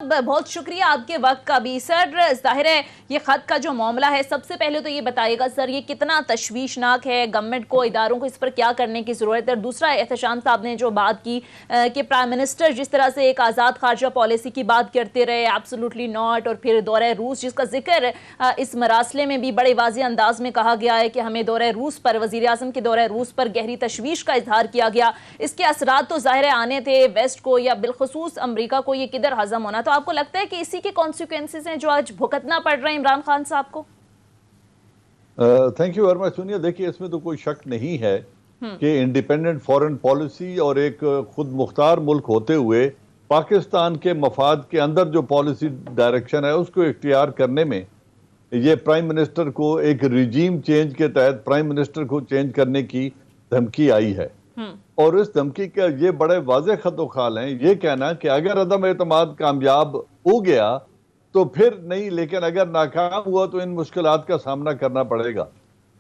بہت شکریہ آپ کے وقت کا بھی سر. ظاہر ہے یہ خط کا جو معاملہ ہے، سب سے پہلے تو یہ بتائیے گا سر یہ کتنا تشویشناک ہے، گورنمنٹ کو، اداروں کو اس پر کیا کرنے کی ضرورت ہے؟ دوسرا، احتشام صاحب نے جو بات کی کہ پرائم منسٹر جس طرح سے ایک آزاد خارجہ پالیسی کی بات کرتے رہے، ایبسولوٹلی ناٹ، اور پھر دورہ روس جس کا ذکر اس مراسلے میں بھی بڑے واضح انداز میں کہا گیا ہے کہ ہمیں دورہ روس پر، وزیر اعظم کے دورہ روس پر گہری تشویش کا اظہار کیا گیا. اس کے اثرات تو ظاہر آنے تھے ویسٹ کو یا بالخصوص امریکہ کو، یہ کدھر ہضم ہونا. تو آپ کو لگتا ہے کہ اسی کے کانسیکوینسز ہیں جو آج بھگتنا پڑ رہے ہیں عمران خان صاحب کو؟ Thank you very much. سنیے، دیکھیے اس میں تو کوئی شک نہیں ہے کہ انڈیپینڈنٹ فورن پالیسی اور ایک خود مختار ملک ہوتے ہوئے پاکستان کے مفاد کے اندر جو پالیسی ڈائریکشن ہے اس کو اختیار کرنے میں یہ پرائم منسٹر کو ایک ریجیم چینج کے تحت پرائم منسٹر کو چینج کرنے کی دھمکی آئی ہے. اور اس دھمکی کا یہ بڑے واضح خط و خال ہیں. یہ کہنا کہ اگر عدم اعتماد کامیاب ہو گیا تو پھر نہیں، لیکن اگر ناکام ہوا تو ان مشکلات کا سامنا کرنا پڑے گا.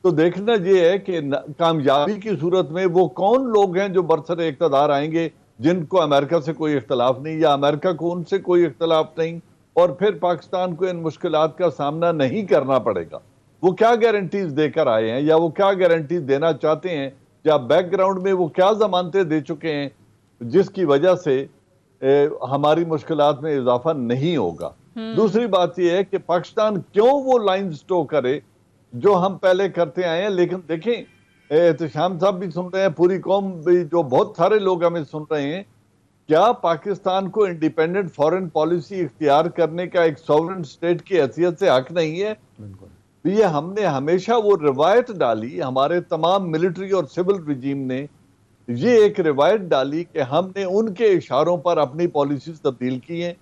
تو دیکھنا یہ ہے کہ کامیابی کی صورت میں وہ کون لوگ ہیں جو برسر اقتدار آئیں گے جن کو امریکہ سے کوئی اختلاف نہیں، یا امریکہ کو ان سے کوئی اختلاف نہیں، اور پھر پاکستان کو ان مشکلات کا سامنا نہیں کرنا پڑے گا. وہ کیا گارنٹیز دے کر آئے ہیں یا وہ کیا گارنٹیز دینا چاہتے ہیں، یا بیک گراؤنڈ میں وہ کیا ضمانتیں دے چکے ہیں جس کی وجہ سے ہماری مشکلات میں اضافہ نہیں ہوگا. دوسری بات یہ ہے کہ پاکستان کیوں وہ لائن سٹو کرے جو ہم پہلے کرتے آئے ہیں. لیکن دیکھیں، احتشام صاحب بھی سن رہے ہیں، پوری قوم بھی، جو بہت سارے لوگ ہمیں سن رہے ہیں، کیا پاکستان کو انڈیپینڈنٹ فورن پالیسی اختیار کرنے کا ایک سوورن سٹیٹ کی حیثیت سے حق نہیں ہے؟ یہ ہم نے ہمیشہ وہ روایت ڈالی، ہمارے تمام ملٹری اور سول رجیم نے یہ ایک روایت ڈالی کہ ہم نے ان کے اشاروں پر اپنی پالیسیز تبدیل کی ہیں.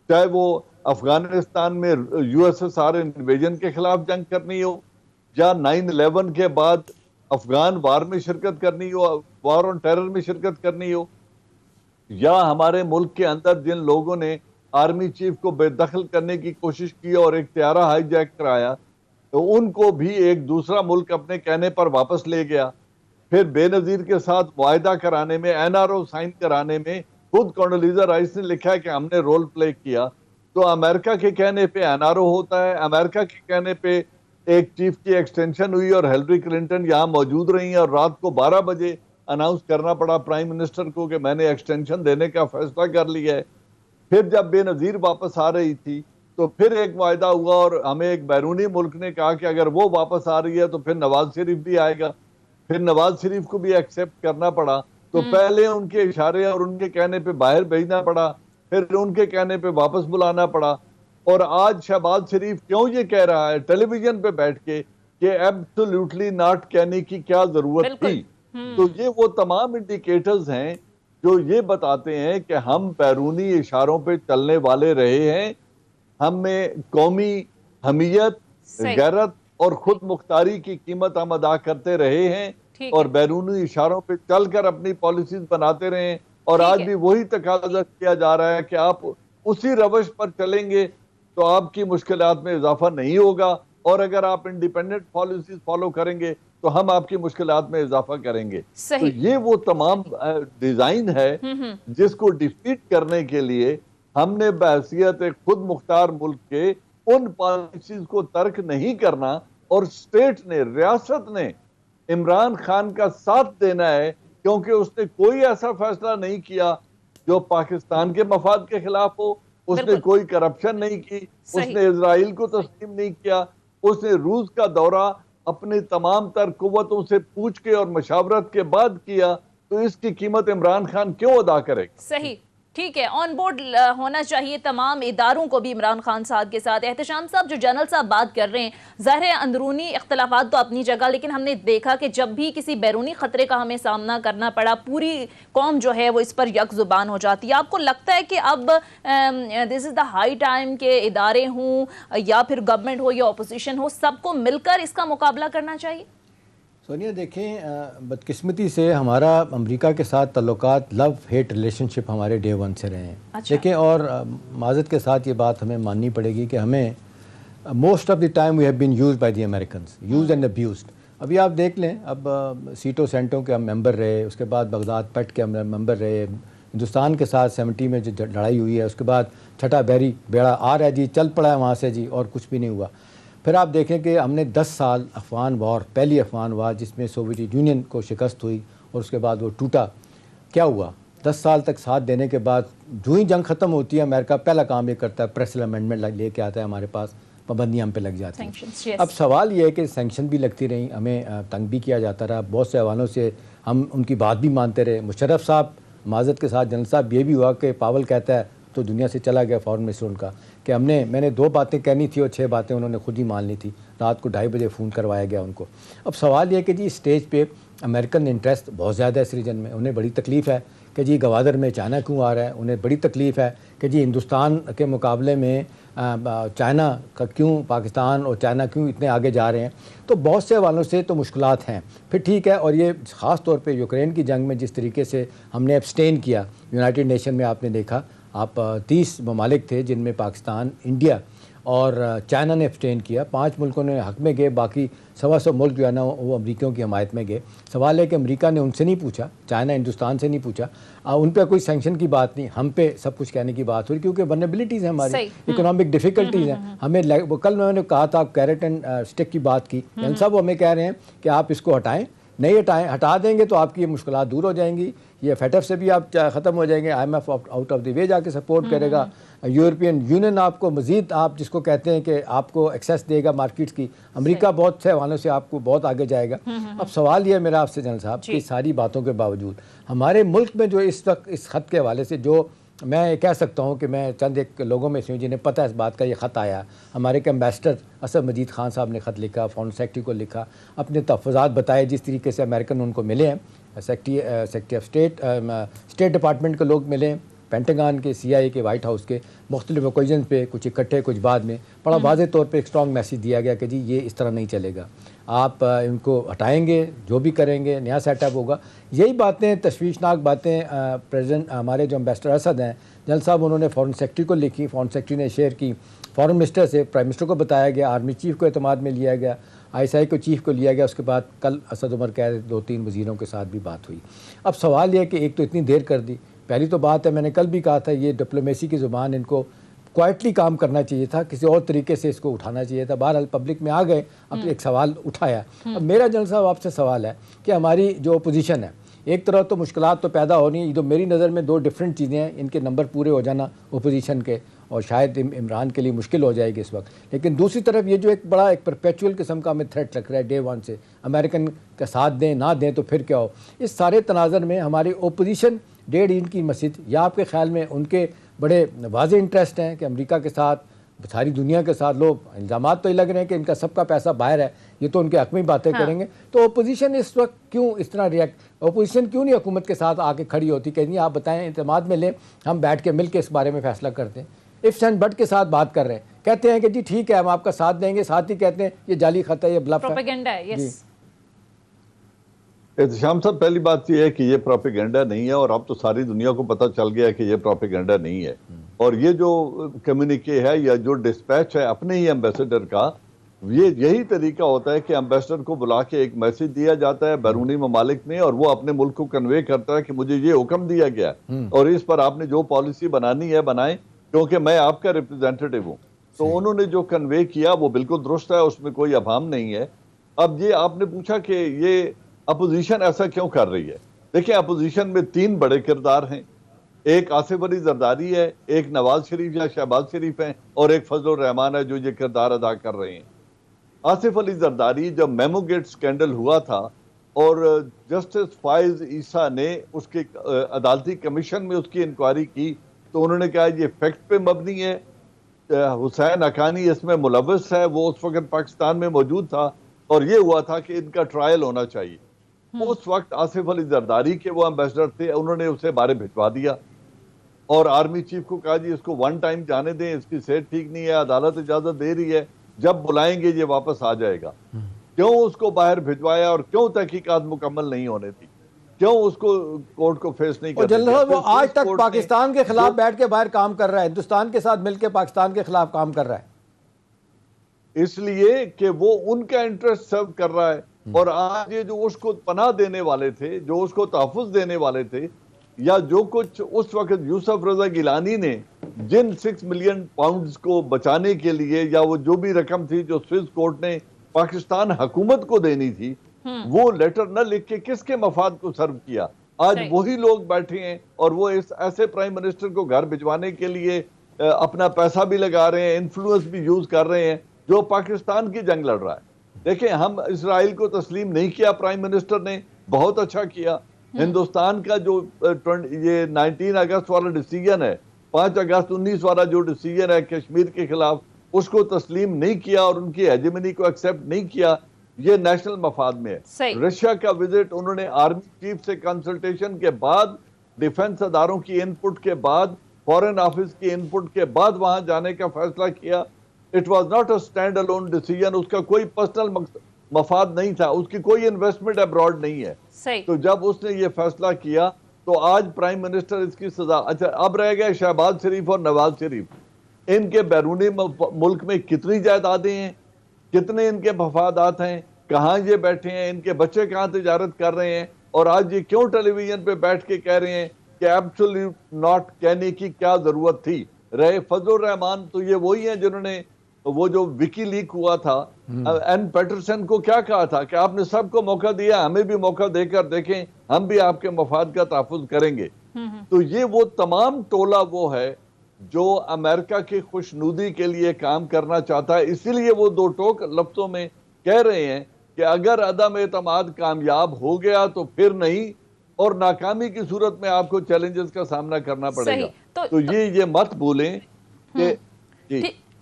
چاہے وہ افغانستان میں U S S R invasion کے خلاف جنگ کرنی ہو، یا 9/11 کے بعد افغان وار میں شرکت کرنی ہو، وار آن ٹیرر میں شرکت کرنی ہو، یا ہمارے ملک کے اندر جن لوگوں نے آرمی چیف کو بے دخل کرنے کی کوشش کی اور ایک طیارہ ہائی جیک کرایا، تو ان کو بھی ایک دوسرا ملک اپنے کہنے پر واپس لے گیا. پھر بے نظیر کے ساتھ معاہدہ کرانے میں، این آر او سائن کرانے میں خود کونڈولیزا رائس نے لکھا ہے کہ ہم نے رول پلے کیا. تو امریکہ کے کہنے پہ این آر او ہوتا ہے، امریکہ کے کہنے پہ ایک چیف کی ایکسٹینشن ہوئی اور ہیلری کلنٹن یہاں موجود رہی ہیں، اور رات کو 12 بجے اناؤنس کرنا پڑا پرائم منسٹر کو کہ میں نے ایکسٹینشن دینے کا فیصلہ کر لیا ہے. پھر جب بے نظیر واپس آ رہی تھی تو پھر ایک معاہدہ ہوا، اور ہمیں ایک بیرونی ملک نے کہا کہ اگر وہ واپس آ رہی ہے تو پھر نواز شریف بھی آئے گا. پھر نواز شریف کو بھی ایکسیپٹ کرنا پڑا. تو پہلے ان کے اشارے اور ان کے کہنے پہ باہر بھیجنا پڑا، پھر ان کے کہنے پہ واپس بلانا پڑا. اور آج شہباز شریف کیوں یہ کہہ رہا ہے ٹیلی ویژن پہ بیٹھ کے کہ ایبسولوٹلی ناٹ کہنے کی کیا ضرورت تھی؟ تو یہ وہ تمام انڈیکیٹرز ہیں جو یہ بتاتے ہیں کہ ہم بیرونی اشاروں پہ چلنے والے رہے ہیں. ہم میں قومی حمیت، غیرت اور خود مختاری کی قیمت ہم ادا کرتے رہے ہیں، اور بیرونی اشاروں پہ چل کر اپنی پالیسیز بناتے رہے ہیں. اور آج بھی وہی تقاضا کیا جا رہا ہے کہ آپ اسی روش پر چلیں گے تو آپ کی مشکلات میں اضافہ نہیں ہوگا، اور اگر آپ انڈیپینڈنٹ پالیسیز فالو کریں گے تو ہم آپ کی مشکلات میں اضافہ کریں گے. تو یہ وہ تمام ڈیزائن ہے جس کو ڈیفیٹ کرنے کے لیے ہم نے بحیثیت ایک خود مختار ملک کے ان پالیسیز کو ترک نہیں کرنا، اور اسٹیٹ نے، ریاست نے عمران خان کا ساتھ دینا ہے، کیونکہ اس نے کوئی ایسا فیصلہ نہیں کیا جو پاکستان کے مفاد کے خلاف ہو. اس نے کوئی کرپشن نہیں کی، اس نے اسرائیل کو تسلیم نہیں کیا، اس نے روس کا دورہ اپنی تمام تر قوتوں سے پوچھ کے اور مشاورت کے بعد کیا. تو اس کی قیمت عمران خان کیوں ادا کرے گا؟ صحیح، ٹھیک ہے، آن بورڈ ہونا چاہیے تمام اداروں کو بھی عمران خان صاحب کے ساتھ. احتشام صاحب، جو جنرل صاحب بات کر رہے ہیں، ظاہر ہے اندرونی اختلافات تو اپنی جگہ، لیکن ہم نے دیکھا کہ جب بھی کسی بیرونی خطرے کا ہمیں سامنا کرنا پڑا، پوری قوم جو ہے وہ اس پر یک زبان ہو جاتی ہے. آپ کو لگتا ہے کہ اب دس از دا ہائی ٹائم کہ ادارے ہوں یا پھر گورنمنٹ ہو یا اپوزیشن ہو، سب کو مل کر اس کا مقابلہ کرنا چاہیے؟ سونیا، دیکھیں، بدقسمتی سے ہمارا امریکہ کے ساتھ تعلقات لو ہیٹ ریلیشن شپ ہمارے ڈے ون سے رہے ہیں. دیکھیں، اور معذرت کے ساتھ یہ بات ہمیں ماننی پڑے گی کہ ہمیں most of the time we have been used by the Americans, used and abused. ابھی آپ دیکھ لیں، اب سیٹو سینٹوں کے ہم ممبر رہے، اس کے بعد بغداد پیٹ کے ہم ممبر رہے، ہندوستان کے ساتھ 70 میں جو لڑائی ہوئی ہے، اس کے بعد چھٹا بحری بیڑا آ رہا ہے جی، چل پڑا ہے وہاں سے جی، اور کچھ بھی نہیں ہوا۔ پھر آپ دیکھیں کہ ہم نے 10 سال افغان وار، پہلی افغان وار جس میں سوویت یونین کو شکست ہوئی اور اس کے بعد وہ ٹوٹا، کیا ہوا؟ 10 سال تک ساتھ دینے کے بعد جو ہی جنگ ختم ہوتی ہے، امریکہ پہلا کام یہ کرتا ہے پریسل امینڈمنٹ لے کے آتا ہے، ہمارے پاس پابندیاں ہم پہ لگ جاتی ہیں۔ اب سوال یہ ہے کہ سینکشن بھی لگتی رہیں، ہمیں تنگ بھی کیا جاتا رہا، بہت سے حوالوں سے ہم ان کی بات بھی مانتے رہے۔ مشرف صاحب معذرت کے ساتھ جنرل صاحب یہ بھی ہوا کہ پاول کہتا ہے تو دنیا سے چلا گیا فارن منسٹر ان کا، کہ میں نے 2 باتیں کہنی تھی اور 6 باتیں انہوں نے خود ہی مان لی تھی، رات کو 2:30 بجے فون کروایا گیا ان کو۔ اب سوال یہ ہے کہ جی اسٹیج پہ امریکن انٹرسٹ بہت زیادہ ہے اس ریجن میں، انہیں بڑی تکلیف ہے کہ جی گوادر میں چائنا کیوں آ رہا ہے، انہیں بڑی تکلیف ہے کہ جی ہندوستان کے مقابلے میں چائنا کا کیوں، پاکستان اور چائنا کیوں اتنے آگے جا رہے ہیں۔ تو بہت سے حوالوں سے تو مشکلات ہیں۔ پھر ٹھیک ہے، اور یہ خاص طور پہ یوکرین کی جنگ میں جس طریقے سے ہم نے ایبسٹین کیا، یونائٹڈ نیشن میں آپ نے دیکھا، آپ 30 ممالک تھے جن میں پاکستان، انڈیا اور چائنا نے ایبسٹین کیا، 5 ملکوں نے حق میں گئے، باقی 125 ملک جو ہے نا وہ امریکیوں کی حمایت میں گئے۔ سوال ہے کہ امریکہ نے ان سے نہیں پوچھا، چائنا ہندوستان سے نہیں پوچھا، ان پہ کوئی سینکشن کی بات نہیں، ہم پہ سب کچھ کہنے کی بات ہوئی کیونکہ ونیبلٹیز ہیں ہماری، اکنامک ڈیفیکلٹیز ہیں ہمیں۔ کل میں نے کہا تھا کیرٹ اینڈ اسٹک کی بات کی، یعنی سب ہمیں کہہ رہے ہیں کہ آپ اس کو ہٹائیں، نہیں ہٹا دیں گے تو آپ کی یہ مشکلات دور ہو جائیں گی، یہ FATF سے بھی آپ ختم ہو جائیں گے، IMF آؤٹ آف دی وے جا کے سپورٹ کرے گا، یورپین یونین آپ کو مزید، آپ جس کو کہتے ہیں کہ آپ کو ایکسیس دے گا مارکیٹس کی، امریکہ بہت سے حوالوں سے آپ کو بہت آگے جائے گا۔ اب سوال یہ ہے میرا آپ سے جنرل صاحب کہ ساری باتوں کے باوجود ہمارے ملک میں جو اس وقت اس خط کے حوالے سے جو میں کہہ سکتا ہوں کہ میں چند ایک لوگوں میں سے ہوں جنہیں پتہ ہے اس بات کا، یہ خط آیا ہمارے کے امبیسڈر اسد مجید خان صاحب نے خط لکھا، فارن سیکرٹری کو لکھا، اپنے تحفظات بتائے جس طریقے سے امریکن ان کو ملے ہیں، سیکرٹری آف اسٹیٹ ڈپارٹمنٹ کے لوگ ملے، پینٹاگان کے، CIA کے، وائٹ ہاؤس کے، مختلف اوکیزن پہ، کچھ اکٹھے کچھ بعد میں، بڑا واضح طور پہ ایک اسٹرانگ میسیج دیا گیا کہ جی یہ اس طرح نہیں چلے گا، آپ ان کو ہٹائیں گے، جو بھی کریں گے نیا سیٹ اپ ہوگا۔ یہی باتیں، تشویشناک باتیں پریزیڈنٹ ہمارے جو امبیسڈر اسد ہیں جنرل صاحب، انہوں نے فارن سیکرٹری کو لکھی، فارن سیکرٹری نے شیئر کی، فارن منسٹر سے پرائم منسٹر کو بتایا گیا، آرمی چیف کو اعتماد میں لیا گیا، ISI کو چیف کو لیا گیا، اس کے بعد کل اسد عمر کہہ رہے 2-3 وزیروں کے ساتھ بھی بات ہوئی۔ اب سوال یہ ہے کہ ایک تو اتنی دیر کر دی، پہلی تو بات ہے میں نے کل بھی کہا تھا یہ ڈپلومیسی کی زبان ان کو کوائٹلی کام کرنا چاہیے تھا، کسی اور طریقے سے اس کو اٹھانا چاہیے تھا، بہرحال پبلک میں آ گئے، اب ایک سوال اٹھایا۔ اب میرا جنرل صاحب آپ سے سوال ہے کہ ہماری جو اپوزیشن ہے، ایک طرح تو مشکلات تو پیدا ہونی ہیں، یہ تو میری نظر میں 2 ڈفرینٹ چیزیں ہیں، ان کے نمبر پورے ہو جانا اپوزیشن کے، اور شاید عمران کے لیے مشکل ہو جائے گی اس وقت، لیکن دوسری طرف یہ جو ایک بڑا ایک پرپیچول قسم کا ہمیں تھریٹ لگ رہا ہے ڈے 1 سے، امریکن کا ساتھ دیں نہ دیں تو پھر کیا ہو، اس سارے تناظر میں ہماری اپوزیشن 1.5 انچ کی مسجد، یا آپ کے خیال میں ان کے بڑے واضح انٹرسٹ ہیں کہ امریکہ کے ساتھ، ساری دنیا کے ساتھ، لوگ الزامات تو یہ لگ رہے ہیں کہ ان کا سب کا پیسہ باہر ہے، یہ تو ان کے حق میں باتیں کریں گے، تو اپوزیشن اس وقت کیوں اس طرح اپوزیشن کیوں نہیں حکومت کے ساتھ آ کے کھڑی ہوتی کہ نہیں آپ بتائیں، اعتماد میں لیں، ہم بیٹھ کے مل کے اس بارے میں فیصلہ کرتے ہیں، ifs and but کے ساتھ بات کر رہے ہیں، کہتے ہیں کہ جی ٹھیک ہے ہم آپ کا ساتھ دیں گے، ساتھ ہی کہتے ہیں یہ جعلی خط ہے، یہ بلف ہے، پروپیگنڈا ہے۔ یس احتشام صاحب، پہلی بات یہ ہے کہ یہ پروپیگنڈا نہیں ہے، اور اب تو ساری دنیا کو پتہ چل گیا کہ یہ پروپیگنڈا نہیں ہے، اور یہ جو کمیونیکے ہے یا جو ڈسپیچ ہے اپنے ہی ایمبیسڈر کا، یہی طریقہ ہوتا ہے کہ ایمبیسڈر کو بلا کے ایک میسج دیا جاتا ہے بیرونی ممالک میں، اور وہ اپنے ملک کو کنوے کرتا ہے کہ مجھے یہ حکم دیا گیا اور اس پر آپ نے جو پالیسی بنانی ہے بنائیں، کیونکہ میں آپ کا ریپرزینٹیٹو ہوں۔ تو انہوں نے جو کنوے کیا وہ بالکل درست ہے، اس میں کوئی ابہام نہیں ہے۔ اب یہ آپ نے پوچھا کہ یہ اپوزیشن ایسا کیوں کر رہی ہے، دیکھیں اپوزیشن میں 3 بڑے کردار ہیں، ایک آصف علی زرداری ہے، ایک نواز شریف یا شہباز شریف ہیں، اور ایک فضل الرحمان ہے جو یہ کردار ادا کر رہے ہیں۔ آصف علی زرداری جب میمو گیٹ سکینڈل ہوا تھا اور جسٹس فائز عیسیٰ نے اس کے عدالتی کمیشن میں اس کی انکوائری کی، تو انہوں نے کہا یہ فیکٹ پہ مبنی ہے، حسین حقانی اس میں ملوث ہے، وہ اس وقت پاکستان میں موجود تھا، اور یہ ہوا تھا کہ ان کا ٹرائل ہونا چاہیے۔ اس وقت آصف علی زرداری کے وہ ایمبیسڈر تھے، انہوں نے اسے بارے بھجوا دیا، اور آرمی چیف کو کہا جی اس کو 1 ٹائم جانے دیں، اس کی صحت ٹھیک نہیں ہے، عدالت اجازت دے رہی ہے، جب بلائیں گے یہ واپس آ جائے گا۔ کیوں اس کو باہر بھجوایا، اور کیوں تحقیقات مکمل نہیں ہونے تھی، کیوں اس کو کورٹ کو فیس نہیں کرنے دیا؟ وہ آج تک پاکستان کے خلاف بیٹھ کے باہر کام کر رہا ہے، ہندوستان کے ساتھ مل کے پاکستان کے خلاف کام کر رہا ہے، اس لیے کہ وہ ان کا انٹرسٹ سرو کر رہا ہے، اور آج یہ جو اس کو پناہ دینے والے تھے، جو اس کو تحفظ دینے والے تھے، یا جو کچھ اس وقت یوسف رضا گیلانی نے جن 6 ملین پاؤنڈز کو بچانے کے لیے یا وہ جو بھی رقم تھی جو سوئس کورٹ نے پاکستان حکومت کو دینی تھی وہ لیٹر نہ لکھ کے کس کے مفاد کو سرو کیا؟ آج وہی لوگ بیٹھے ہیں اور وہ اس ایسے پرائم منسٹر کو گھر بھجوانے کے لیے اپنا پیسہ بھی لگا رہے ہیں، انفلوئنس بھی یوز کر رہے ہیں، جو پاکستان کی جنگ لڑ رہا ہے۔ دیکھیں ہم اسرائیل کو تسلیم نہیں کیا، پرائم منسٹر نے بہت اچھا کیا۔ ہندوستان کا جو یہ 19 اگست والا ڈیسیجن ہے، 5 اگست 19 والا جو ڈیسیجن ہے کشمیر کے خلاف، اس کو تسلیم نہیں کیا اور ان کی ہیجمنی کو ایکسیپٹ نہیں کیا، یہ نیشنل مفاد میں ہے۔ رشیا کا وزٹ انہوں نے آرمی چیف سے کنسلٹیشن کے بعد، ڈیفنس اداروں کی انپٹ کے بعد، فورن آفس کی انپٹ کے بعد وہاں جانے کا فیصلہ کیا۔ It was not a stand alone decision, اس کا کوئی پرسنل مفاد نہیں تھا، اس کی کوئی انویسٹمنٹ ابراڈ نہیں ہے۔ تو جب اس نے یہ فیصلہ کیا تو آج پرائم منسٹر اس کی سزا، اچھا اب رہ گئے شہباز شریف اور نواز شریف، ان کے بیرونی ملک میں کتنی جائیدادیں ہیں، کتنے ان کے مفادات ہیں، کہاں یہ بیٹھے ہیں، ان کے بچے کہاں تجارت کر رہے ہیں، اور آج یہ کیوں ٹیلی ویژن پہ بیٹھ کے کہہ رہے ہیں کہ ایبسولوٹ ناٹ کہنے کی کیا ضرورت تھی؟ رہے فضل الرحمان تو یہ وہی ہیں جنہوں نے وہ جو وکی لیک ہوا تھا، این پیٹرسن کو کیا کہا تھا کہ آپ نے سب کو موقع دیا، ہمیں بھی موقع دے کر دیکھیں، ہم بھی آپ کے مفاد کا تحفظ کریں گے۔ تو یہ وہ تمام ٹولہ وہ ہے جو امریکہ کی خوشنودی کے لیے کام کرنا چاہتا ہے، اسی لیے وہ دو ٹوک لفظوں میں کہہ رہے ہیں کہ اگر عدم اعتماد کامیاب ہو گیا تو پھر نہیں، اور ناکامی کی صورت میں آپ کو چیلنجز کا سامنا کرنا پڑے گا۔ تو یہ مت بھولیں کہ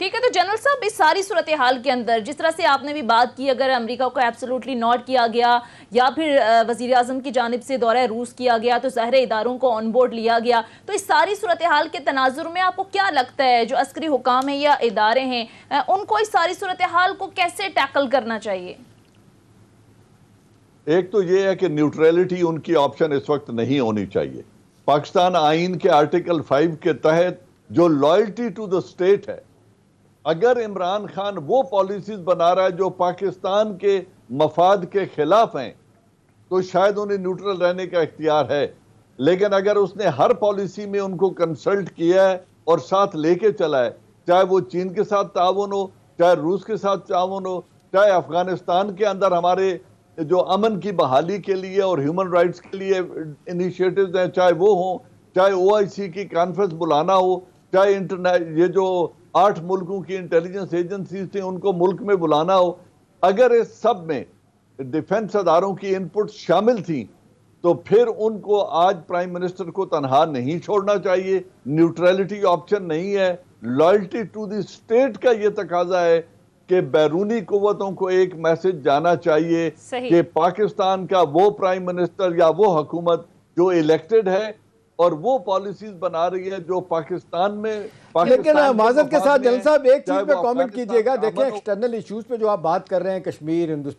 ٹھیک ہے۔ تو جنرل صاحب اس ساری صورتحال کے اندر جس طرح سے آپ نے بھی بات کی، اگر امریکہ کو ایبسولوٹلی نوٹ کیا گیا یا پھر وزیر اعظم کی جانب سے دورہ روس کیا گیا تو ظاہر اداروں کو آن بورڈ لیا گیا، تو اس ساری صورتحال کے تناظر میں آپ کو کیا لگتا ہے جو عسکری حکام ہیں یا ادارے ہیں ان کو اس ساری صورتحال کو کیسے ٹیکل کرنا چاہیے؟ ایک تو یہ ہے کہ نیوٹریلٹی ان کی آپشن اس وقت نہیں ہونی چاہیے۔ پاکستان آئین کے آرٹیکل 5 کے تحت جو لائلٹی ٹو دا سٹیٹ ہے، اگر عمران خان وہ پالیسیز بنا رہا ہے جو پاکستان کے مفاد کے خلاف ہیں تو شاید انہیں نیوٹرل رہنے کا اختیار ہے، لیکن اگر اس نے ہر پالیسی میں ان کو کنسلٹ کیا ہے اور ساتھ لے کے چلا ہے، چاہے وہ چین کے ساتھ تعاون ہو، چاہے روس کے ساتھ تعاون ہو، چاہے افغانستان کے اندر ہمارے جو امن کی بحالی کے لیے اور ہیومن رائٹس کے لیے انیشیٹوز ہیں چاہے وہ ہوں، چاہے OIC کی کانفرنس بلانا ہو، چاہے یہ جو 8 ملکوں کی انٹیلیجنس ایجنسیز تھیں ان کو ملک میں بلانا ہو، اگر اس سب میں ڈیفنس اداروں کی انپٹ شامل تھیں تو پھر ان کو آج پرائم منسٹر کو تنہا نہیں چھوڑنا چاہیے۔ نیوٹریلٹی آپشن نہیں ہے، لائلٹی ٹو دی سٹیٹ کا یہ تقاضا ہے کہ بیرونی قوتوں کو ایک میسج جانا چاہیے کہ پاکستان کا وہ پرائم منسٹر یا وہ حکومت جو الیکٹڈ ہے اور وہ پالیسیز بنا رہی ہے جو پاکستان میں، لیکن معذرت کے ساتھ جنرل صاحب ایک چیز پہ کامنٹ کیجئے گا، دیکھیں ایکسٹرنل ایشوز پہ جو آپ بات کر رہے ہیں، کشمیر، ہندوستان